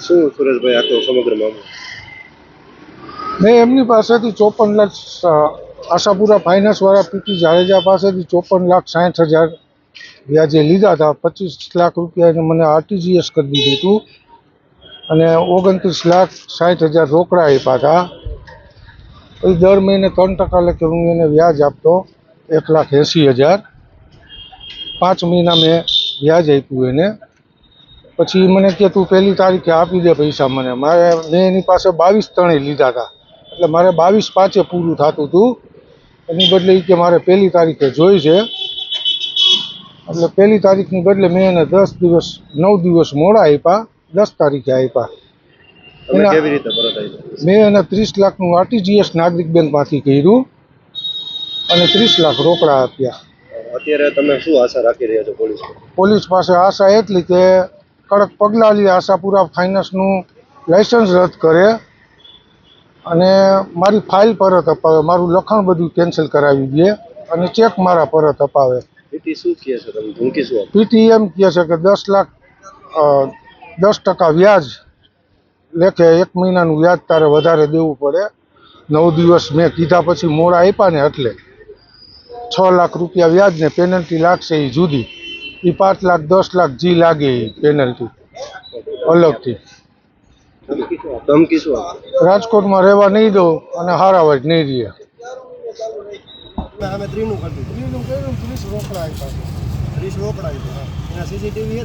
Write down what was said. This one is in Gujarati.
શું સુરેશભાઈ આખો સમગ્ર મામલો? મેં એમની પાસેથી 54 લાખ આશાપુરા ફાઇનાન્સવાળા પીટી જાડેજા પાસેથી 54,60,000 વ્યાજે લીધા હતા. 25 લાખ રૂપિયા એને મને આરટીજીએસ કરી દીધું હતું અને 29,60,000 રોકડા આપ્યા હતા. પછી દર મહિને 3% લેખે હું એને વ્યાજ આપતો, 1,80,000. 5 મહિના મેં વ્યાજ આપ્યું એને. પછી મને કે તું 1 તારીખે આપી દે પૈસા મને. મેં એની પાસે 22/3 લીધા હતા, એટલે મારે 22/5 પૂરું થતું હતું. એની બદલે એ કે મારે 1 તારીખે જોઈ છે, એટલે 1 તારીખની બદલે મેં એને 9 દિવસ મોડા આપ્યા, 10 તારીખે આપ્યા. કેવી રીતે પરત આવી? મેં એને 30 લાખનું આરટીજીએસ નાગરિક બેંકમાંથી કર્યું અને 30 લાખ રોકડા આપ્યા. અત્યારે તમે શું આશા રાખી રહ્યા છો પોલીસ? પોલીસ પાસે આશા એટલી કે કડક પગલાં લે, આશાપુરા ફાઇનાન્સનું લાઇસન્સ રદ કરે અને મારી ફાઇલ પરત અપાવે, મારું લખાણ બધું કેન્સલ કરાવી દે અને ચેક મારા પરત અપાવે. પીટી શું કહે છે, તમે ધમકી શું આપો? પીટી એમ કહે છે કે 10 લાખ 10% વ્યાજ લેખે 1 મહિનાનું વ્યાજ તારે વધારે દેવું પડે. 9 દિવસ મેં કીધા પછી મોડા આપ્યા ને એટલે 6 લાખ રૂપિયા વ્યાજ ને પેનલ્ટી લાગશે એ જુદી. એ 5 લાખ 10 લાખ જી લાગે એ પેનલ્ટી અલગથી. ધમકી શું આપો? રાજકોટમાં રહેવા નહીં દઉં અને હારાવાજ નહીં રહે. અમે 3 નું કર્યું, 30 રોકડા આપ્યા, 30 રોકડા આપ્યા. એના સીસીટીવી